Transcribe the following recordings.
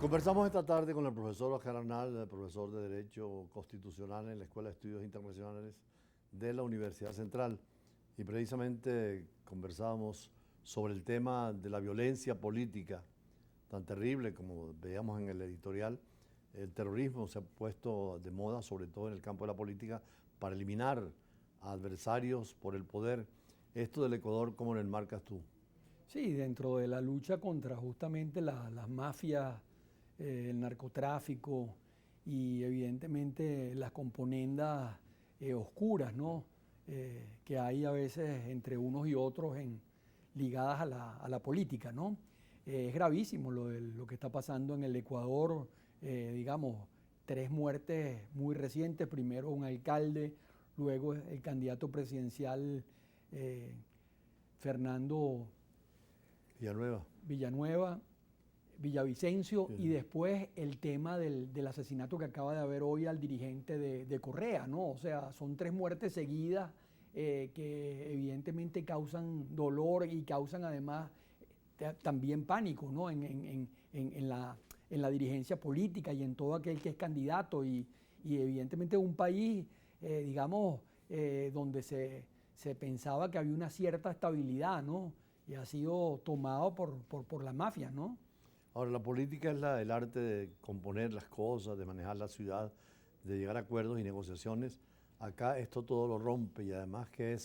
Conversamos esta tarde con el profesor Oscar Arnal, profesor de Derecho Constitucional en la Escuela de Estudios Internacionales de la Universidad Central. Y precisamente conversábamos sobre el tema de la violencia política, tan terrible como veíamos en el editorial. El terrorismo se ha puesto de moda, sobre todo en el campo de la política, para eliminar a adversarios por el poder. Esto del Ecuador, ¿cómo lo enmarcas tú? Sí, dentro de la lucha contra justamente las mafias, el narcotráfico y evidentemente las componendas oscuras, ¿no? Que hay a veces entre unos y otros ligadas a la política, ¿no? Es gravísimo lo que está pasando en el Ecuador, digamos, 3 muertes muy recientes, primero un alcalde, luego el candidato presidencial Fernando Villanueva. Villanueva, Villavicencio, Sí. y después el tema del asesinato que acaba de haber hoy al dirigente de Correa, ¿no? O sea, son 3 muertes seguidas que evidentemente causan dolor y causan además también pánico, ¿no? En la dirigencia política y en todo aquel que es candidato y evidentemente un país, digamos, donde se pensaba que había una cierta estabilidad, ¿no? Y ha sido tomado por la mafia, ¿no? Ahora, la política es el arte de componer las cosas, de manejar la ciudad, de llegar a acuerdos y negociaciones. Acá esto todo lo rompe y además que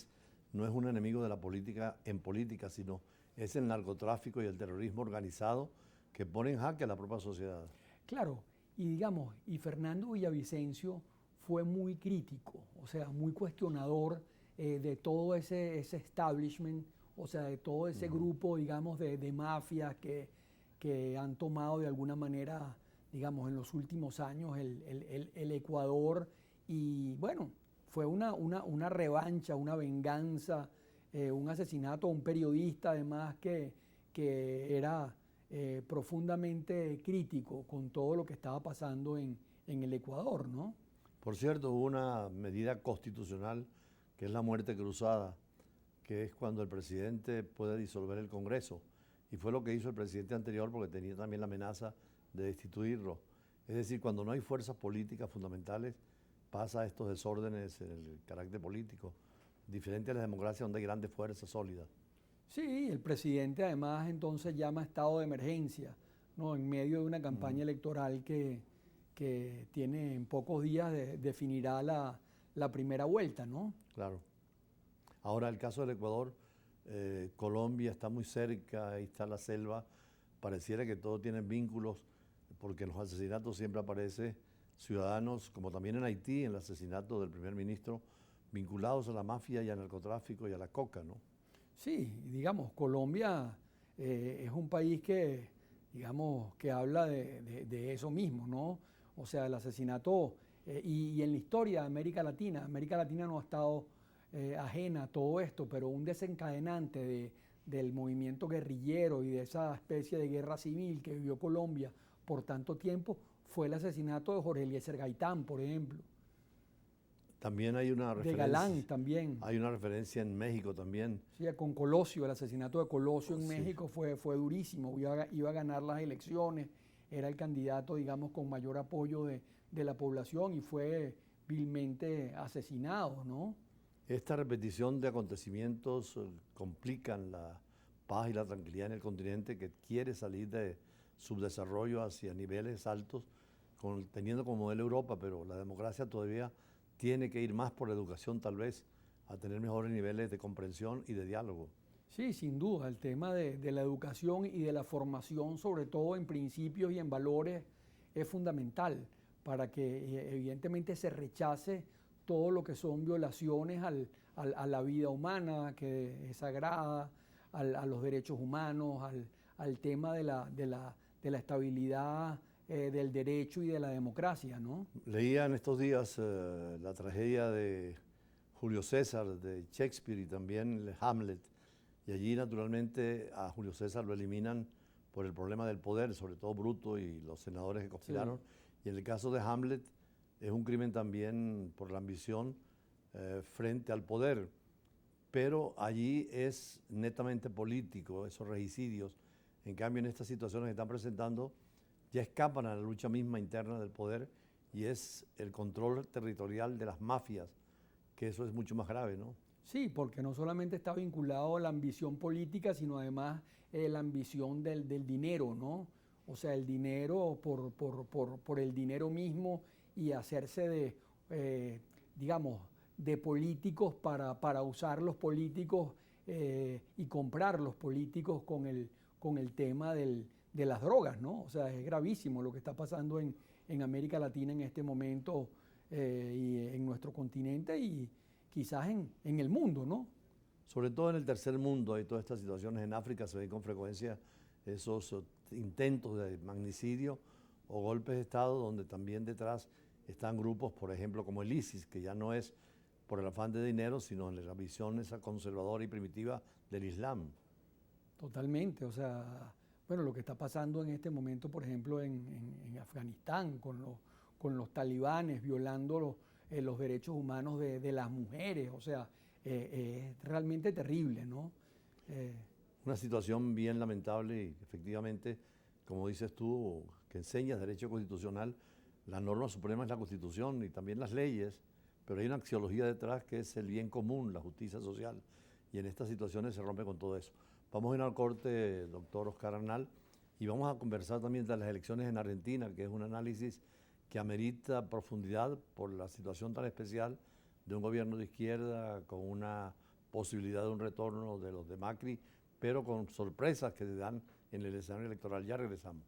no es un enemigo de la política en política, sino es el narcotráfico y el terrorismo organizado que pone en jaque a la propia sociedad. Claro, y digamos, y Fernando Villavicencio fue muy crítico, o sea, muy cuestionador de todo ese establishment, o sea, de todo ese grupo, digamos, de mafias que han tomado de alguna manera, digamos, en los últimos años el Ecuador. Y bueno, fue una revancha, una venganza, un asesinato a un periodista además que era profundamente crítico con todo lo que estaba pasando en el Ecuador, ¿no? Por cierto, hubo una medida constitucional que es la muerte cruzada, que es cuando el presidente puede disolver el Congreso. Y fue lo que hizo el presidente anterior porque tenía también la amenaza de destituirlo. Es decir, cuando no hay fuerzas políticas fundamentales, pasa estos desórdenes en el carácter político, diferente a la democracia donde hay grandes fuerzas sólidas. Sí, el presidente además entonces llama a estado de emergencia, ¿no? En medio de una campaña electoral que tiene en pocos días definirá la primera vuelta, ¿no? Claro. Ahora, el caso del Ecuador, Colombia está muy cerca, ahí está la selva, pareciera que todos tienen vínculos, porque en los asesinatos siempre aparece ciudadanos, como también en Haití, en el asesinato del primer ministro, vinculados a la mafia y al narcotráfico y a la coca, ¿no? Sí, digamos, Colombia es un país que, digamos, que habla de eso mismo, ¿no? O sea, el asesinato, y en la historia de América Latina no ha estado ajena a todo esto, pero un desencadenante del movimiento guerrillero y de esa especie de guerra civil que vivió Colombia por tanto tiempo fue el asesinato de Jorge Eliezer Gaitán, por ejemplo, También de Galán también. hay una referencia en México también. Sí, con Colosio, el asesinato de Colosio en Sí. México fue durísimo, iba a ganar las elecciones, era el candidato, digamos, con mayor apoyo de la población y fue vilmente asesinado, ¿no? Esta repetición de acontecimientos complican la paz y la tranquilidad en el continente que quiere salir de subdesarrollo hacia niveles altos, teniendo como modelo Europa, pero la democracia todavía tiene que ir más por la educación tal vez, a tener mejores niveles de comprensión y de diálogo. Sí, sin duda, el tema de la educación y de la formación, sobre todo en principios y en valores, es fundamental para que evidentemente se rechace todo lo que son violaciones a la vida humana, que es sagrada, a los derechos humanos, al tema de la estabilidad del derecho y de la democracia, ¿no? Leía en estos días la tragedia de Julio César, de Shakespeare y también Hamlet. Y allí naturalmente a Julio César lo eliminan por el problema del poder, sobre todo Bruto y los senadores que Sí. conspiraron. Y en el caso de Hamlet es un crimen también por la ambición frente al poder. Pero allí es netamente político, esos regicidios. En cambio, en estas situaciones que están presentando, ya escapan a la lucha misma interna del poder y es el control territorial de las mafias, que eso es mucho más grave, ¿no? Sí, porque no solamente está vinculado a la ambición política, sino además la ambición del dinero, ¿no? O sea, el dinero por el dinero mismo y hacerse de, digamos, de políticos para usar los políticos y comprar los políticos con el tema de las drogas, ¿no? O sea, es gravísimo lo que está pasando en América Latina en este momento y en nuestro continente y quizás en el mundo, ¿no? Sobre todo en el tercer mundo hay todas estas situaciones. En África se ven con frecuencia esos intentos de magnicidio o golpes de Estado donde también detrás están grupos, por ejemplo, como el ISIS, que ya no es por el afán de dinero, sino en la visión esa conservadora y primitiva del Islam. Totalmente, o sea, bueno, lo que está pasando en este momento, por ejemplo, en Afganistán, con los talibanes violando los derechos humanos de las mujeres, o sea, es realmente terrible, ¿no? Eh, Una situación bien lamentable y efectivamente, como dices tú, que enseñas derecho constitucional, la norma suprema es la Constitución y también las leyes, pero hay una axiología detrás que es el bien común, la justicia social, y en estas situaciones se rompe con todo eso. Vamos a ir al corte, doctor Oscar Arnal, y vamos a conversar también de las elecciones en Argentina, que es un análisis que amerita profundidad por la situación tan especial de un gobierno de izquierda con una posibilidad de un retorno de los de Macri, pero con sorpresas que se dan en el escenario electoral. Ya regresamos.